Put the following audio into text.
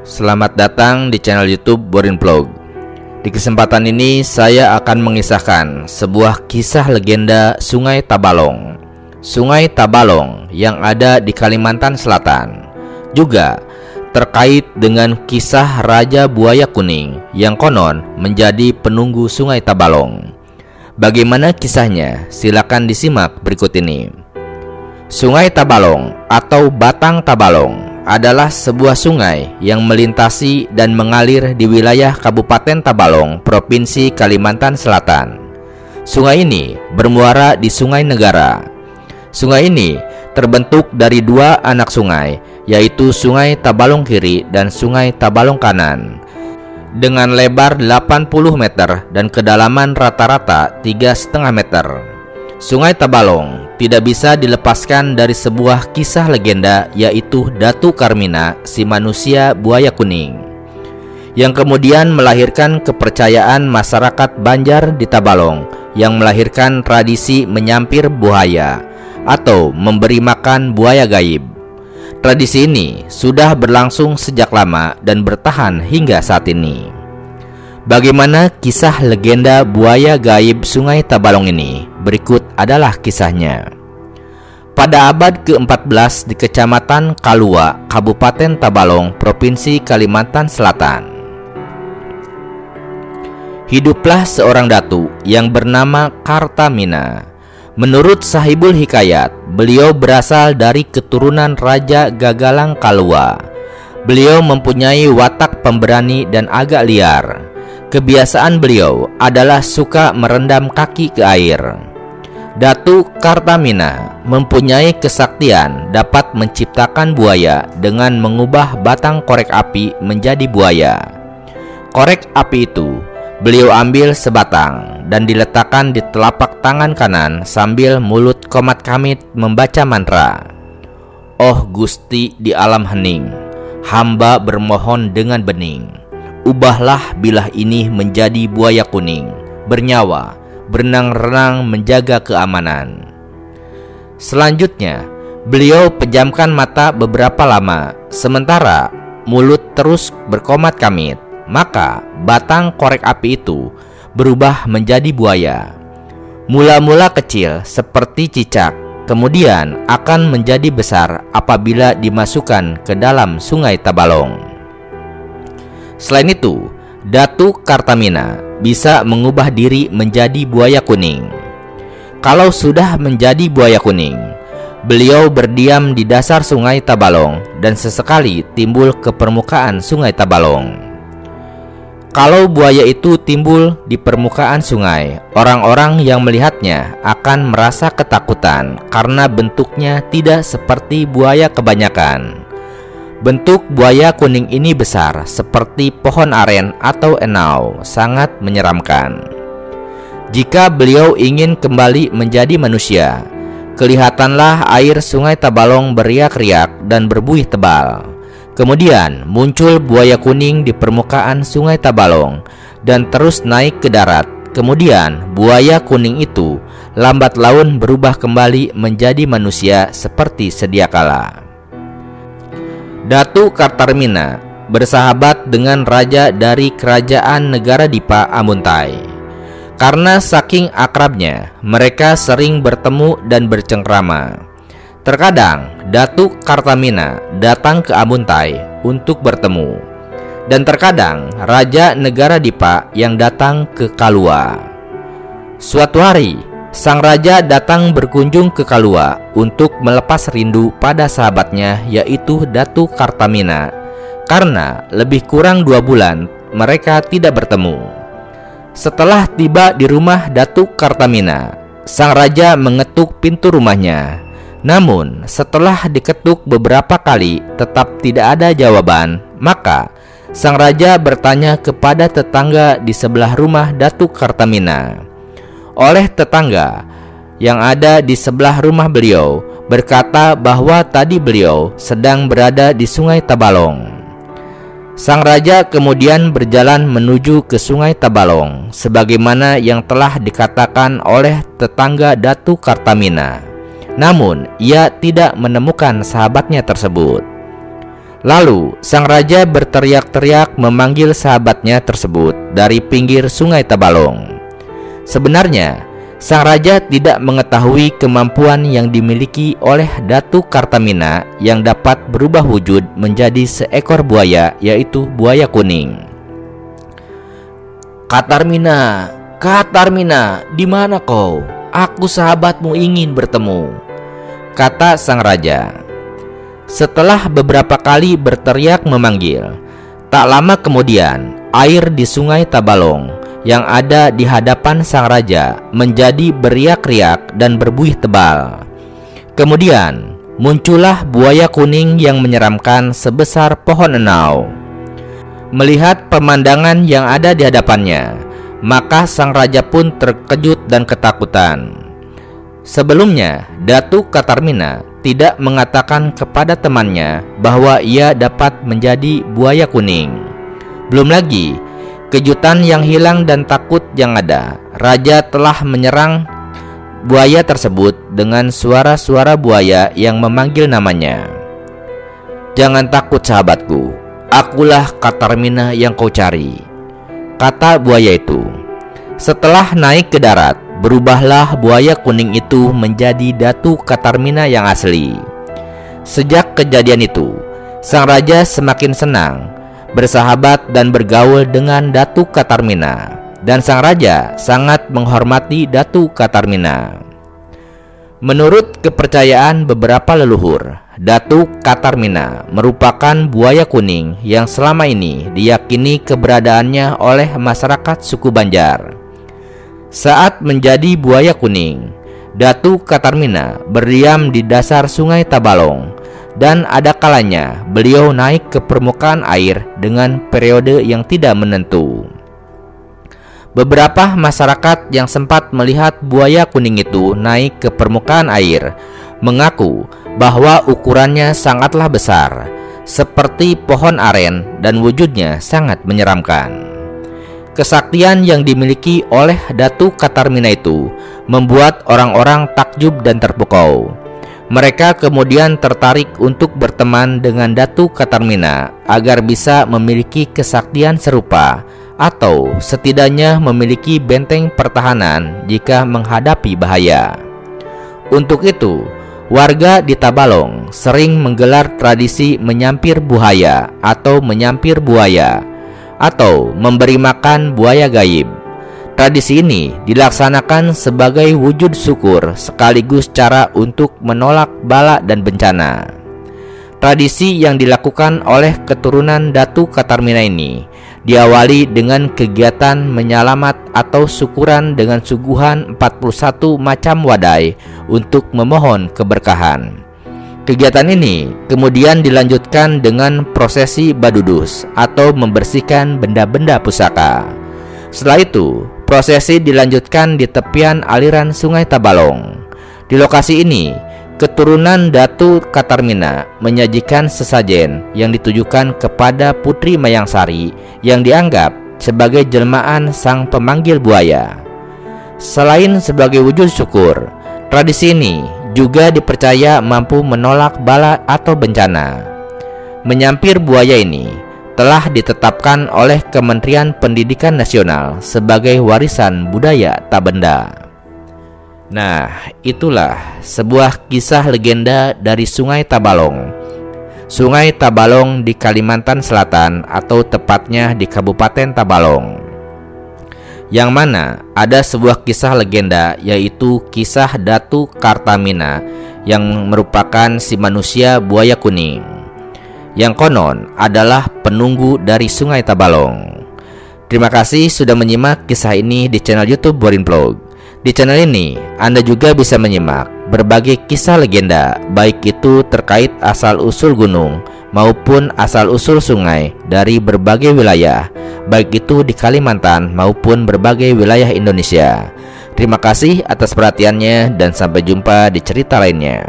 Selamat datang di channel YouTube Borin Vlog. Di kesempatan ini saya akan mengisahkan sebuah kisah legenda Sungai Tabalong. Sungai Tabalong yang ada di Kalimantan Selatan. Juga terkait dengan kisah Raja Buaya Kuning yang konon menjadi penunggu Sungai Tabalong. Bagaimana kisahnya? Silakan disimak berikut ini. Sungai Tabalong atau Batang Tabalong adalah sebuah sungai yang melintasi dan mengalir di wilayah Kabupaten Tabalong, Provinsi Kalimantan Selatan. Sungai ini bermuara di Sungai Negara. Sungai ini terbentuk dari dua anak sungai, yaitu Sungai Tabalong Kiri dan Sungai Tabalong Kanan, dengan lebar 80 meter dan kedalaman rata-rata 3,5 meter. Sungai Tabalong tidak bisa dilepaskan dari sebuah kisah legenda, yaitu Datu Karmina, si manusia buaya kuning, yang kemudian melahirkan kepercayaan masyarakat Banjar di Tabalong, yang melahirkan tradisi menyampir buaya atau memberi makan buaya gaib. Tradisi ini sudah berlangsung sejak lama dan bertahan hingga saat ini. Bagaimana kisah legenda buaya gaib Sungai Tabalong ini? Berikut adalah kisahnya. Pada abad ke-14 di Kecamatan Kalua, Kabupaten Tabalong, Provinsi Kalimantan Selatan, hiduplah seorang datu yang bernama Kartamina. Menurut Sahibul Hikayat, beliau berasal dari keturunan Raja Gagalang Kalua. Beliau mempunyai watak pemberani dan agak liar. Kebiasaan beliau adalah suka merendam kaki ke air. Datu Kartamina mempunyai kesaktian dapat menciptakan buaya dengan mengubah batang korek api menjadi buaya. Korek api itu beliau ambil sebatang dan diletakkan di telapak tangan kanan sambil mulut komat kamit membaca mantra. Oh Gusti di alam hening, hamba bermohon dengan bening. Ubahlah bilah ini menjadi buaya kuning, bernyawa, berenang-renang menjaga keamanan. Selanjutnya, beliau pejamkan mata beberapa lama, sementara mulut terus berkomat kamit. Maka batang korek api itu berubah menjadi buaya. Mula-mula kecil seperti cicak, kemudian akan menjadi besar apabila dimasukkan ke dalam Sungai Tabalong. Selain itu, Datu Kartamina bisa mengubah diri menjadi buaya kuning. Kalau sudah menjadi buaya kuning, beliau berdiam di dasar Sungai Tabalong dan sesekali timbul ke permukaan Sungai Tabalong. Kalau buaya itu timbul di permukaan sungai, orang-orang yang melihatnya akan merasa ketakutan karena bentuknya tidak seperti buaya kebanyakan. Bentuk buaya kuning ini besar seperti pohon aren atau enau, sangat menyeramkan. Jika beliau ingin kembali menjadi manusia, kelihatanlah air Sungai Tabalong beriak-riak dan berbuih tebal. Kemudian muncul buaya kuning di permukaan Sungai Tabalong dan terus naik ke darat. Kemudian buaya kuning itu lambat laun berubah kembali menjadi manusia seperti sedia kala. Datu Kartamina bersahabat dengan raja dari kerajaan negara Dipa Amuntai. Karena saking akrabnya, mereka sering bertemu dan bercengkrama. Terkadang Datu Kartamina datang ke Amuntai untuk bertemu, dan terkadang raja negara Dipa yang datang ke Kalua. Suatu hari, sang raja datang berkunjung ke Kalua untuk melepas rindu pada sahabatnya, yaitu Datu Kartamina, karena lebih kurang 2 bulan mereka tidak bertemu. Setelah tiba di rumah Datu Kartamina, sang raja mengetuk pintu rumahnya. Namun setelah diketuk beberapa kali tetap tidak ada jawaban, maka sang raja bertanya kepada tetangga di sebelah rumah Datu Kartamina. Oleh tetangga yang ada di sebelah rumah beliau berkata bahwa tadi beliau sedang berada di Sungai Tabalong. Sang raja kemudian berjalan menuju ke Sungai Tabalong sebagaimana yang telah dikatakan oleh tetangga Datu Kartamina. Namun ia tidak menemukan sahabatnya tersebut. Lalu sang raja berteriak-teriak memanggil sahabatnya tersebut dari pinggir sungai Tabalong. Sebenarnya sang raja tidak mengetahui kemampuan yang dimiliki oleh Datu Kartamina yang dapat berubah wujud menjadi seekor buaya, yaitu buaya kuning. "Katarmina, Katarmina, di mana kau? Aku sahabatmu ingin bertemu," kata sang raja. Setelah beberapa kali berteriak memanggil, tak lama kemudian air di sungai Tabalong yang ada di hadapan sang raja menjadi beriak-riak dan berbuih tebal. Kemudian muncullah buaya kuning yang menyeramkan sebesar pohon enau. Melihat pemandangan yang ada di hadapannya, maka sang raja pun terkejut dan ketakutan. Sebelumnya, Datu Katarmina tidak mengatakan kepada temannya bahwa ia dapat menjadi buaya kuning. Belum lagi kejutan yang hilang dan takut yang ada, raja telah menyerang buaya tersebut dengan suara-suara buaya yang memanggil namanya. "Jangan takut sahabatku, akulah Katarmina yang kau cari," kata buaya itu. Setelah naik ke darat, berubahlah buaya kuning itu menjadi Datu Katarmina yang asli. Sejak kejadian itu, sang raja semakin senang bersahabat dan bergaul dengan Datu Katarmina, dan sang raja sangat menghormati Datu Katarmina. Menurut kepercayaan beberapa leluhur, Datu Katarmina merupakan buaya kuning yang selama ini diyakini keberadaannya oleh masyarakat suku Banjar. Saat menjadi buaya kuning, Datu Katarmina berdiam di dasar sungai Tabalong, dan ada kalanya beliau naik ke permukaan air dengan periode yang tidak menentu. Beberapa masyarakat yang sempat melihat buaya kuning itu naik ke permukaan air mengaku bahwa ukurannya sangatlah besar, seperti pohon aren, dan wujudnya sangat menyeramkan. Kesaktian yang dimiliki oleh Datu Katarmina itu membuat orang-orang takjub dan terpukau. Mereka kemudian tertarik untuk berteman dengan Datu Katarmina agar bisa memiliki kesaktian serupa, atau setidaknya memiliki benteng pertahanan jika menghadapi bahaya. Untuk itu, warga di Tabalong sering menggelar tradisi menyampir buaya atau menyampir buaya, atau memberi makan buaya gaib. Tradisi ini dilaksanakan sebagai wujud syukur sekaligus cara untuk menolak bala dan bencana. Tradisi yang dilakukan oleh keturunan Datu Katarmina ini diawali dengan kegiatan menyalamat atau syukuran dengan suguhan 41 macam wadai untuk memohon keberkahan. Kegiatan ini kemudian dilanjutkan dengan prosesi badudus atau membersihkan benda-benda pusaka. Setelah itu, prosesi dilanjutkan di tepian aliran sungai Tabalong. Di lokasi ini, keturunan Datu Katarmina menyajikan sesajen yang ditujukan kepada Putri Mayangsari yang dianggap sebagai jelmaan sang pemanggil buaya. Selain sebagai wujud syukur, tradisi ini juga dipercaya mampu menolak bala atau bencana. Menyampir buaya ini telah ditetapkan oleh Kementerian Pendidikan Nasional sebagai warisan budaya tak benda. Nah, itulah sebuah kisah legenda dari Sungai Tabalong. Sungai Tabalong di Kalimantan Selatan, atau tepatnya di Kabupaten Tabalong, yang mana ada sebuah kisah legenda, yaitu kisah Datu Kartamina yang merupakan si manusia buaya kuning, yang konon adalah penunggu dari Sungai Tabalong. Terima kasih sudah menyimak kisah ini di channel YouTube Borin Vlog. Di channel ini Anda juga bisa menyimak berbagai kisah legenda, baik itu terkait asal-usul gunung maupun asal-usul sungai dari berbagai wilayah, baik itu di Kalimantan maupun berbagai wilayah Indonesia. Terima kasih atas perhatiannya dan sampai jumpa di cerita lainnya.